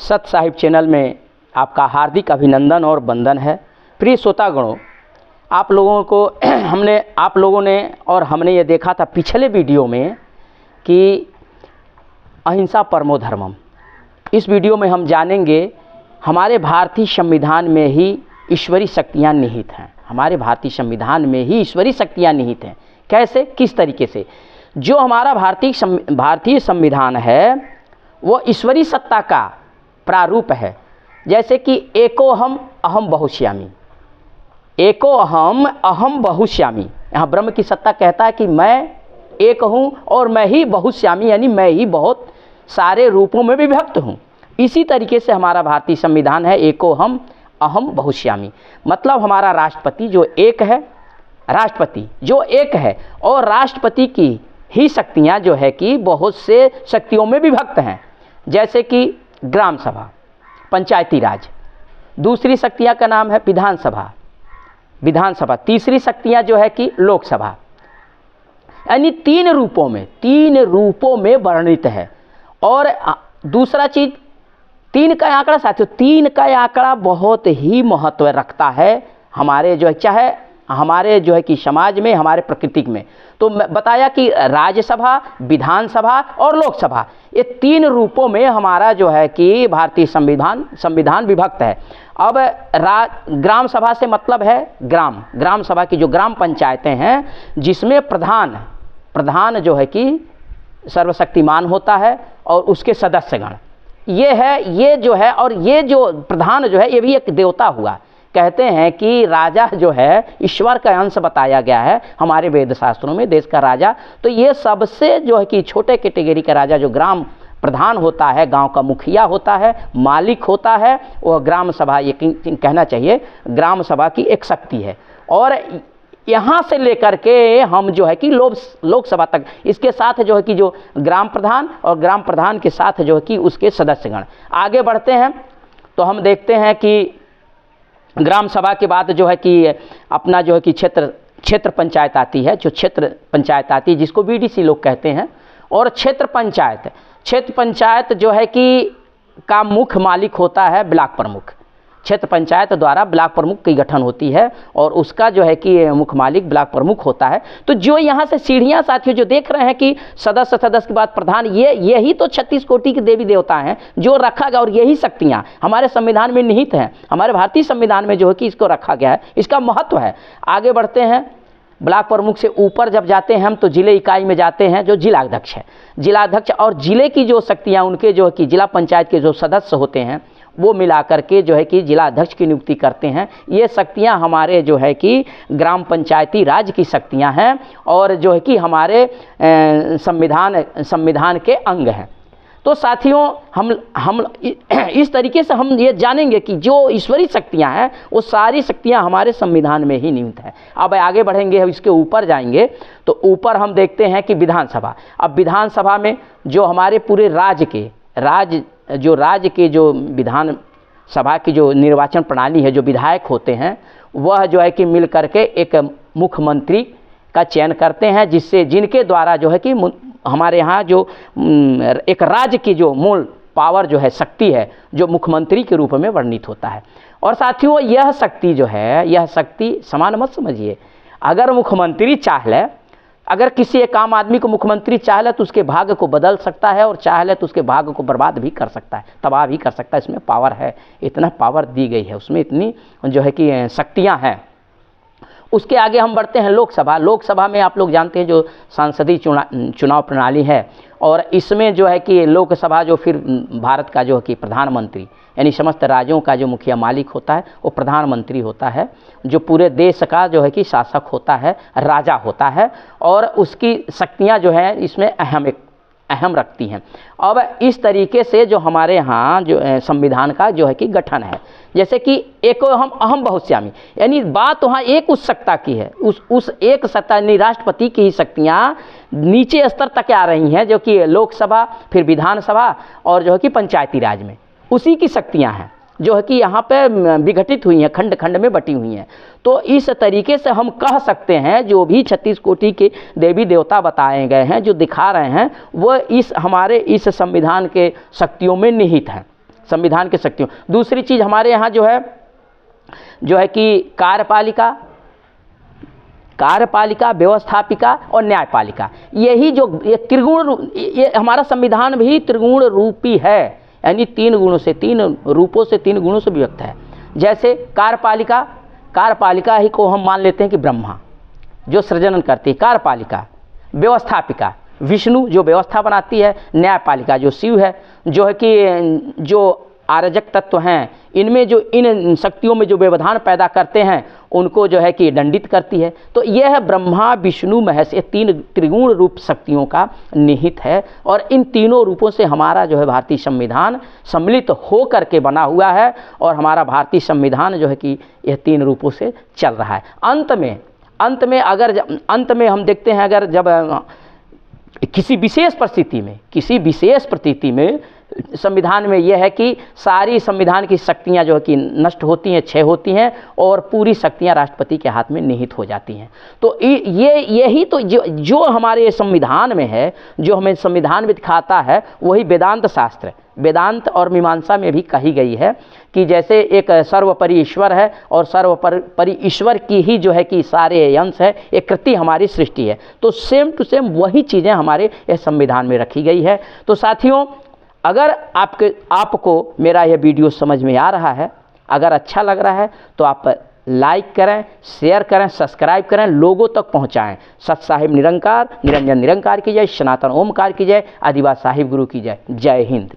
सत्य साहिब चैनल में आपका हार्दिक अभिनंदन और वंदन है। प्रिय श्रोतागणों, आप लोगों ने और हमने ये देखा था पिछले वीडियो में कि अहिंसा परमो धर्मम। इस वीडियो में हम जानेंगे हमारे भारतीय संविधान में ही ईश्वरीय शक्तियाँ निहित हैं। हमारे भारतीय संविधान में ही ईश्वरीय शक्तियाँ निहित हैं। कैसे, किस तरीके से? जो हमारा भारतीय संविधान है वो ईश्वरीय सत्ता का प्रारूप है। जैसे कि एकोहम अहम बहुश्यामी, एकोहम अहम बहुश्यामी। यहाँ ब्रह्म की सत्ता कहता है कि मैं एक हूँ और मैं ही बहुश्यामी, यानी मैं ही बहुत सारे रूपों में विभक्त हूँ। इसी तरीके से हमारा भारतीय संविधान है, एकोहम अहम बहुश्यामी। मतलब हमारा राष्ट्रपति जो एक है, राष्ट्रपति जो एक है, और राष्ट्रपति की ही शक्तियाँ जो है कि बहुत से शक्तियों में विभक्त हैं। जैसे कि ग्राम सभा, पंचायती राज। दूसरी शक्तियाँ का नाम है विधानसभा। तीसरी शक्तियाँ जो है कि लोकसभा। यानी तीन रूपों में वर्णित है। और दूसरा चीज, तीन का आंकड़ा साथियों, तीन का आंकड़ा बहुत ही महत्व रखता है हमारे जो है, चाहे हमारे जो है कि समाज में, हमारे प्रकृति में। तो बताया कि राज्यसभा, विधानसभा और लोकसभा, ये तीन रूपों में हमारा जो है कि भारतीय संविधान विभक्त है। अब ग्राम सभा से मतलब है ग्राम सभा की जो ग्राम पंचायतें हैं, जिसमें प्रधान जो है कि सर्वशक्तिमान होता है और उसके सदस्यगण ये जो है, और ये जो प्रधान जो है ये भी एक देवता हुआ। कहते हैं कि राजा जो है ईश्वर का अंश बताया गया है हमारे वेद शास्त्रों में, देश का राजा। तो ये सबसे जो है कि छोटे कैटेगरी का राजा जो ग्राम प्रधान होता है, गांव का मुखिया होता है, मालिक होता है, वह ग्राम सभा, ये कहना चाहिए ग्राम सभा की एक शक्ति है। और यहाँ से लेकर के हम जो है कि लोकसभा तक, इसके साथ जो है कि जो ग्राम प्रधान और ग्राम प्रधान के साथ जो है कि उसके सदस्यगण। आगे बढ़ते हैं तो हम देखते हैं कि ग्राम सभा के बाद जो है कि अपना जो है कि क्षेत्र पंचायत आती है, जो क्षेत्र पंचायत आती है जिसको बीडीसी लोग कहते हैं। और क्षेत्र पंचायत जो है कि का मुख्य मालिक होता है ब्लॉक प्रमुख। क्षेत्र पंचायत द्वारा ब्लॉक प्रमुख की गठन होती है और उसका जो है कि मुख्य मालिक ब्लॉक प्रमुख होता है। तो जो यहाँ से सीढ़ियाँ साथियों जो देख रहे हैं कि सदस्य के बाद प्रधान, यही तो 36 कोटि के देवी देवता हैं जो रखा गया, और यही शक्तियाँ हमारे संविधान में निहित हैं। हमारे भारतीय संविधान में जो है कि इसको रखा गया है, इसका महत्व है। आगे बढ़ते हैं, ब्लॉक प्रमुख से ऊपर जब जाते हैं हम तो जिले इकाई में जाते हैं, जो जिलाध्यक्ष है। जिलाध्यक्ष और जिले की जो शक्तियाँ, उनके जो है कि जिला पंचायत के जो सदस्य होते हैं वो मिलाकर के जो है कि जिलाध्यक्ष की नियुक्ति करते हैं। ये शक्तियां हमारे जो है कि ग्राम पंचायती राज की शक्तियां हैं और जो है कि हमारे संविधान के अंग हैं। तो साथियों, हम इस तरीके से हम ये जानेंगे कि जो ईश्वरीय शक्तियां हैं वो सारी शक्तियां हमारे संविधान में ही निहित है। अब आगे बढ़ेंगे, हम इसके ऊपर जाएंगे तो ऊपर हम देखते हैं कि विधानसभा। अब विधानसभा में जो हमारे पूरे राज्य के जो विधान सभा की जो निर्वाचन प्रणाली है, जो विधायक होते हैं वह जो है कि मिल करके एक मुख्यमंत्री का चयन करते हैं, जिनके द्वारा जो है कि हमारे यहाँ जो एक राज्य की जो मूल पावर जो है, शक्ति है, जो मुख्यमंत्री के रूप में वर्णित होता है। और साथियों, यह शक्ति जो है, यह शक्ति समान मत समझिए। अगर मुख्यमंत्री चाह ले, अगर किसी एक आम आदमी को मुख्यमंत्री चाह ले तो उसके भाग्य को बदल सकता है, और चाह ले तो उसके भाग्य को बर्बाद भी कर सकता है, तबाह भी कर सकता है। इसमें पावर है, इतना पावर दी गई है उसमें, इतनी जो है कि शक्तियां हैं। उसके आगे हम बढ़ते हैं लोकसभा में आप लोग जानते हैं जो सांसदीय चुनाव प्रणाली है, और इसमें जो है कि लोकसभा जो फिर भारत का जो है कि प्रधानमंत्री, यानी समस्त राज्यों का जो मुखिया मालिक होता है वो प्रधानमंत्री होता है, जो पूरे देश का जो है कि शासक होता है, राजा होता है, और उसकी शक्तियाँ जो है इसमें अहम रखती हैं। अब इस तरीके से जो हमारे यहाँ जो संविधान का जो है कि गठन है, जैसे कि एक अहम बहुश्यामी, यानी बात वहाँ एक उस सत्ता की है, उस एक सत्ता यानी राष्ट्रपति की ही शक्तियाँ नीचे स्तर तक आ रही हैं, जो कि लोकसभा, फिर विधानसभा और जो है कि पंचायती राज में उसी की शक्तियाँ हैं जो है कि यहाँ पे विघटित हुई हैं, खंड खंड में बटी हुई हैं। तो इस तरीके से हम कह सकते हैं जो भी 36 कोटि के देवी देवता बताए गए हैं, जो दिखा रहे हैं, वो हमारे इस संविधान के शक्तियों में निहित हैं। संविधान की शक्तियों। दूसरी चीज़ हमारे यहाँ जो है कि कार्यपालिका, व्यवस्थापिका और न्यायपालिका, यही जो ये त्रिगुण, ये हमारा संविधान भी त्रिगुण रूपी है, यानी 3 गुणों से, 3 रूपों से, 3 गुणों से विभक्त है। जैसे कार्यपालिका ही को हम मान लेते हैं कि ब्रह्मा जो सृजन करती है, कार्यपालिका। व्यवस्थापिका विष्णु जो व्यवस्था बनाती है। न्यायपालिका जो शिव है, जो है कि जो आरजक तत्व हैं, इनमें जो इन शक्तियों में जो व्यवधान पैदा करते हैं उनको जो है कि दंडित करती है। तो यह है ब्रह्मा विष्णु महेश, ये 3 त्रिगुण रूप शक्तियों का निहित है। और इन तीनों रूपों से हमारा जो है भारतीय संविधान सम्मिलित हो करके बना हुआ है, और हमारा भारतीय संविधान जो है कि यह 3 रूपों से चल रहा है। अंत में हम देखते हैं, अगर जब किसी विशेष परिस्थिति में संविधान में यह है कि सारी संविधान की शक्तियां जो है कि नष्ट होती हैं, क्षय होती हैं, और पूरी शक्तियां राष्ट्रपति के हाथ में निहित हो जाती हैं। तो यही तो जो हमारे संविधान में है, जो हमें संविधान में दिखाता है, वही वेदांत शास्त्र, वेदांत और मीमांसा में भी कही गई है कि जैसे एक सर्वोपरि ईश्वर है, और सर्वोपरि ईश्वर की ही जो है कि सारे अंश है, एक कृति हमारी सृष्टि है। तो सेम टू सेम वही चीज़ें हमारे इस संविधान में रखी गई है। तो साथियों, अगर आपको मेरा यह वीडियो समझ में आ रहा है, अगर अच्छा लग रहा है, तो आप लाइक करें, शेयर करें, सब्सक्राइब करें, लोगों तक पहुंचाएं। सत साहिब निरंकार, निरंजन निरंकार की जय, सनातन ओमकार की जय, आदिवासी साहिब गुरु की जय। जय हिंद।